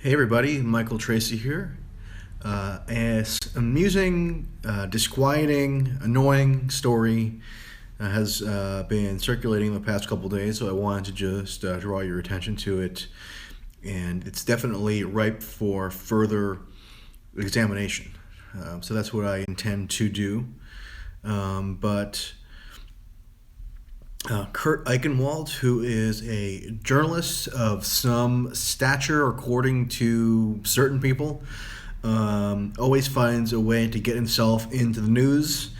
Hey everybody, Michael Tracy here. As amusing, disquieting, annoying story has been circulating the past couple days, so I wanted to just draw your attention to it, and it's definitely ripe for further examination. So that's what I intend to do. But Kurt Eichenwald, who is a journalist of some stature according to certain people, always finds a way to get himself into the news,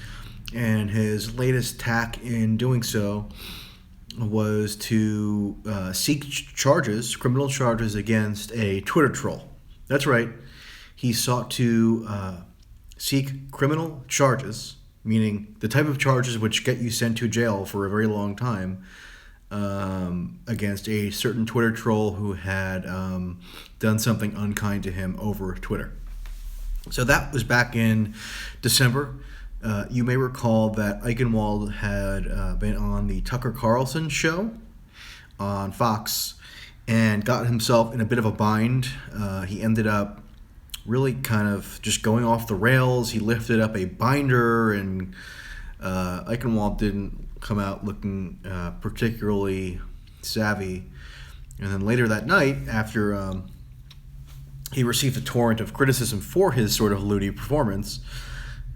and his latest tack in doing so was to seek criminal charges against a Twitter troll. That's right, he sought to seek criminal charges, meaning the type of charges which get you sent to jail for a very long time, against a certain Twitter troll who had done something unkind to him over Twitter. So that was back in December. You may recall that Eichenwald had been on the Tucker Carlson show on Fox and got himself in a bit of a bind. He ended up really kind of just going off the rails. He lifted up a binder, and Eichenwald didn't come out looking particularly savvy. And then later that night, after he received a torrent of criticism for his sort of loony performance,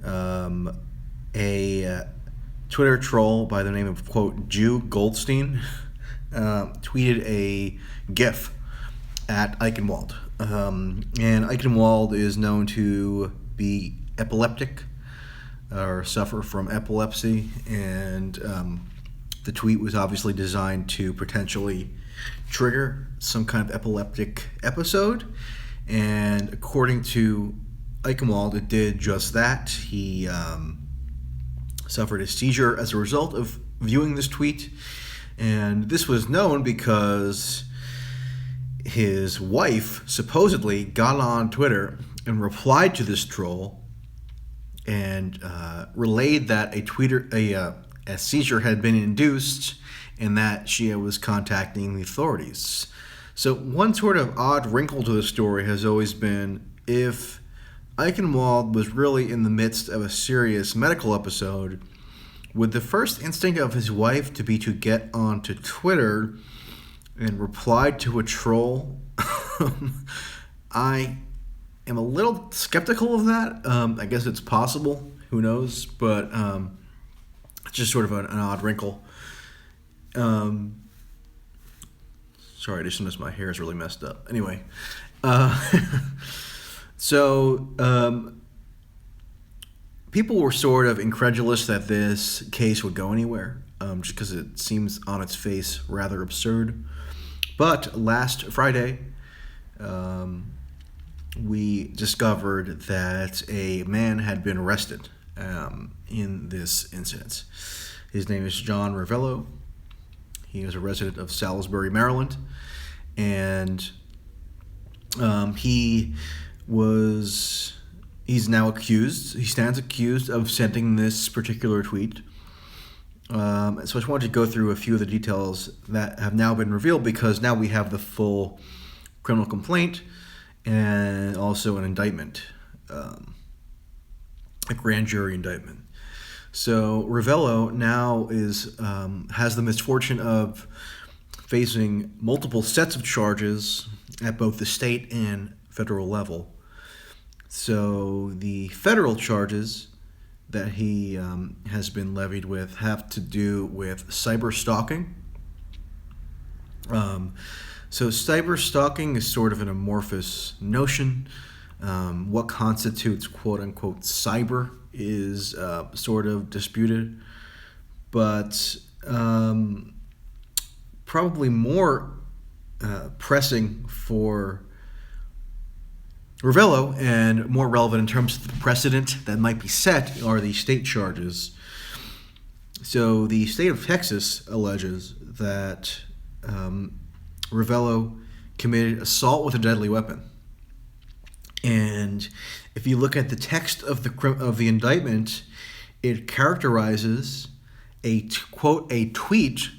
a Twitter troll by the name of, quote, Jew Goldstein tweeted a GIF at Eichenwald. And Eichenwald is known to be epileptic or suffer from epilepsy, and the tweet was obviously designed to potentially trigger some kind of epileptic episode, and according to Eichenwald, it did just that. He suffered a seizure as a result of viewing this tweet, and this was known because his wife supposedly got on Twitter and replied to this troll and relayed that a seizure had been induced and that she was contacting the authorities. So one sort of odd wrinkle to the story has always been, if Eichenwald was really in the midst of a serious medical episode, would the first instinct of his wife to be to get onto Twitter and replied to a troll? I am a little skeptical of that. I guess it's possible. Who knows? But it's just sort of an odd wrinkle. Sorry, I just noticed my hair is really messed up. Anyway, so people were sort of incredulous that this case would go anywhere, just because it seems on its face rather absurd. But last Friday, we discovered that a man had been arrested in this incident. His name is John Ravello. He is a resident of Salisbury, Maryland, and he's now accused. He stands accused of sending this particular tweet. So I just wanted to go through a few of the details that have now been revealed, because now we have the full criminal complaint and also an indictment, a grand jury indictment. So Ravello now has the misfortune of facing multiple sets of charges at both the state and federal level. So the federal charges that he has been levied with have to do with cyber stalking. So cyber stalking is sort of an amorphous notion. What constitutes quote-unquote cyber is sort of disputed, but probably more pressing for Ravello and more relevant in terms of the precedent that might be set are the state charges. So the state of Texas alleges that Ravello committed assault with a deadly weapon. And if you look at the text of the indictment, it characterizes a tweet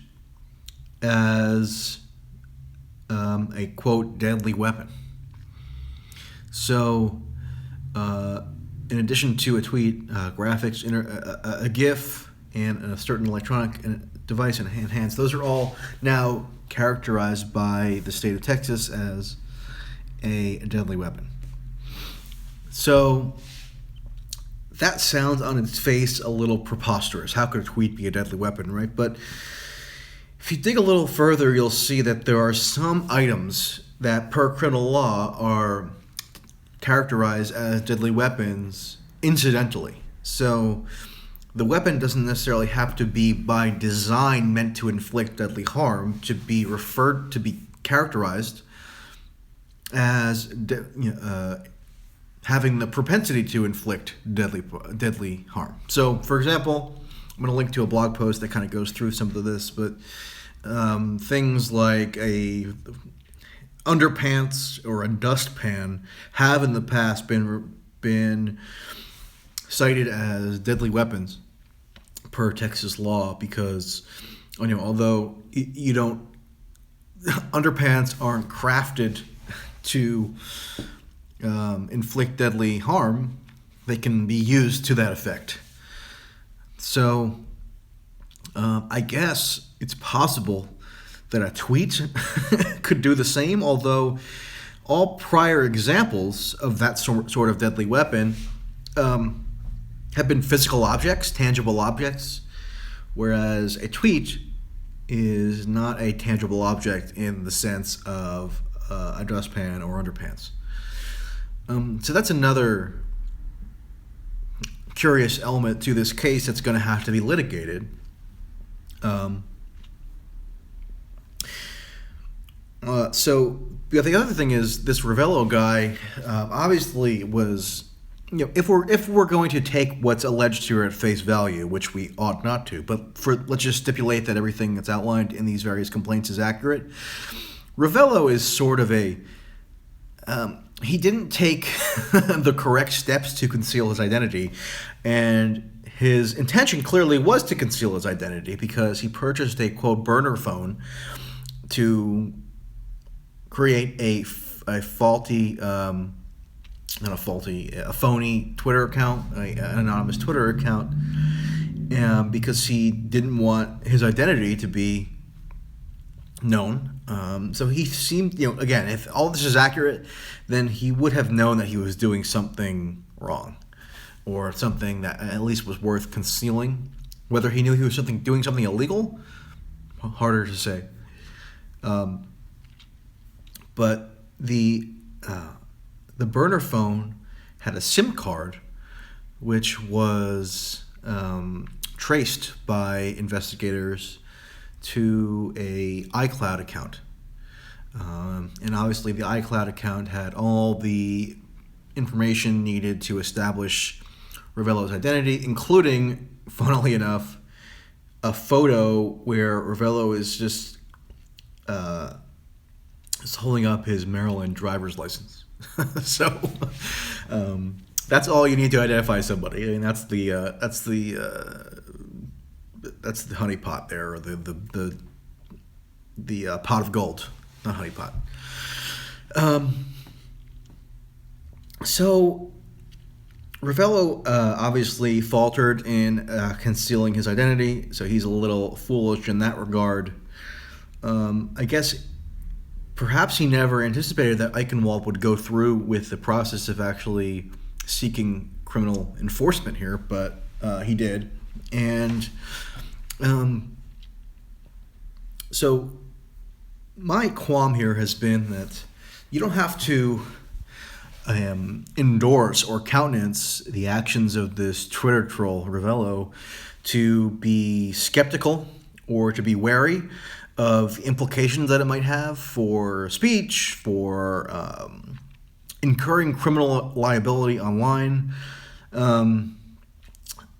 as a quote deadly weapon. So, in addition to a tweet, graphics, a GIF, and a certain electronic device enhanced, those are all now characterized by the state of Texas as a deadly weapon. So, that sounds on its face a little preposterous. How could a tweet be a deadly weapon, right? But if you dig a little further, you'll see that there are some items that, per criminal law, are characterized as deadly weapons incidentally. So the weapon doesn't necessarily have to be by design meant to inflict deadly harm to be characterized as having the propensity to inflict deadly harm. So, for example, I'm going to link to a blog post that kind of goes through some of this, but things like a underpants or a dustpan have in the past been cited as deadly weapons per Texas law because, although you don't, underpants aren't crafted to inflict deadly harm, they can be used to that effect. So, I guess it's possible that a tweet could do the same, although all prior examples of that sort of deadly weapon have been physical objects, tangible objects, whereas a tweet is not a tangible object in the sense of a dustpan or underpants. So that's another curious element to this case that's going to have to be litigated. So the other thing is this Ravello guy obviously was, if we're going to take what's alleged here at face value, which we ought not to, but let's just stipulate that everything that's outlined in these various complaints is accurate. Ravello is sort of he didn't take the correct steps to conceal his identity, and his intention clearly was to conceal his identity because he purchased a, quote, burner phone to create a phony Twitter account, an anonymous Twitter account, because he didn't want his identity to be known. So he seemed, again, if all this is accurate, then he would have known that he was doing something wrong or something that at least was worth concealing. Whether he knew he was doing something illegal, harder to say. But the burner phone had a SIM card, which was traced by investigators to a iCloud account. And obviously the iCloud account had all the information needed to establish Ravello's identity, including, funnily enough, a photo where Ravello is just is holding up his Maryland driver's license. So that's all you need to identify somebody. I mean, that's the honeypot there, or the pot of gold, not honeypot. So Ravello obviously faltered in concealing his identity, so he's a little foolish in that regard. I guess perhaps he never anticipated that Eichenwald would go through with the process of actually seeking criminal enforcement here, but he did. And so my qualm here has been that you don't have to endorse or countenance the actions of this Twitter troll, Ravello, to be skeptical or to be wary of implications that it might have for speech, for incurring criminal liability online.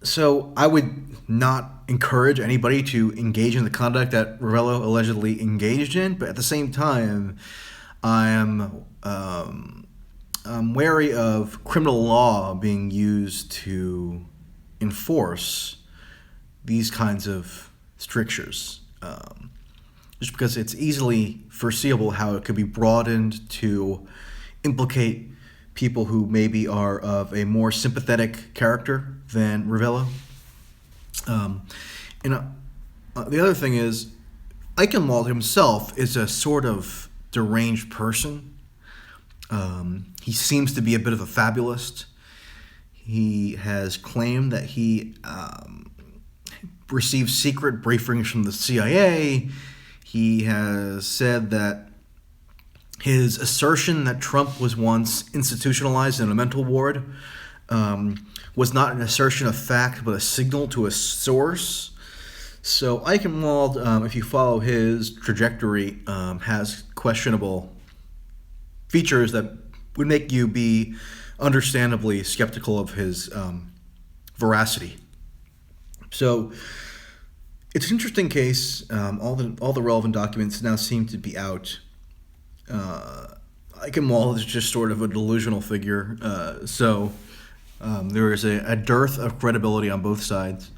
So I would not encourage anybody to engage in the conduct that Ravello allegedly engaged in, but at the same time, I'm wary of criminal law being used to enforce these kinds of strictures. Just because it's easily foreseeable how it could be broadened to implicate people who maybe are of a more sympathetic character than Ravello. Um, and the other thing is, Eichenwald himself is a sort of deranged person. He seems to be a bit of a fabulist. He has claimed that he received secret briefings from the CIA. He has said that his assertion that Trump was once institutionalized in a mental ward was not an assertion of fact, but a signal to a source. So Eichenwald, if you follow his trajectory, has questionable features that would make you be understandably skeptical of his veracity. So it's an interesting case. All the relevant documents now seem to be out. Eichenwald is just sort of a delusional figure. So there is a dearth of credibility on both sides.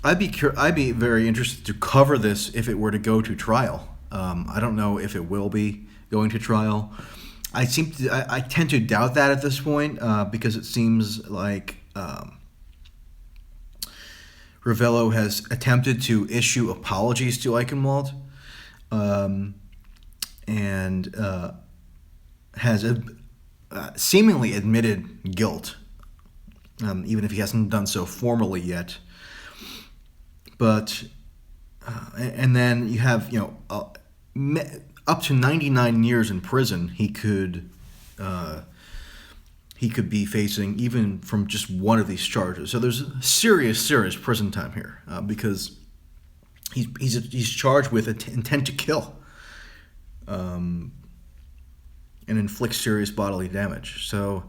I'd be very interested to cover this if it were to go to trial. I don't know if it will be going to trial. I tend to doubt that at this point because it seems like Ravello has attempted to issue apologies to Eichenwald and has seemingly admitted guilt, even if he hasn't done so formally yet. But and then you have up to 99 years in prison. He could be facing even from just one of these charges. So there's serious prison time here because he's charged with intent to kill and inflict serious bodily damage. So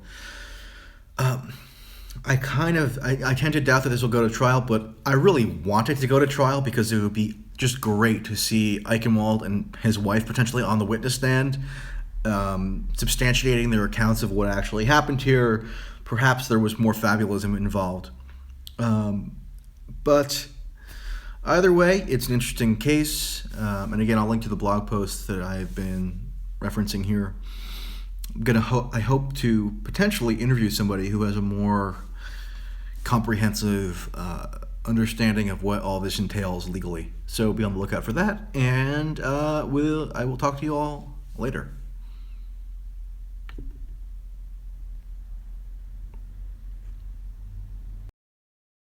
I tend to doubt that this will go to trial, but I really want it to go to trial because it would be just great to see Eichenwald and his wife potentially on the witness stand, substantiating their accounts of what actually happened here. Perhaps there was more fabulism involved. But either way, it's an interesting case. And again, I'll link to the blog post that I've been referencing here. I hope to potentially interview somebody who has a more comprehensive understanding of what all this entails legally. So be on the lookout for that, and I will talk to you all later.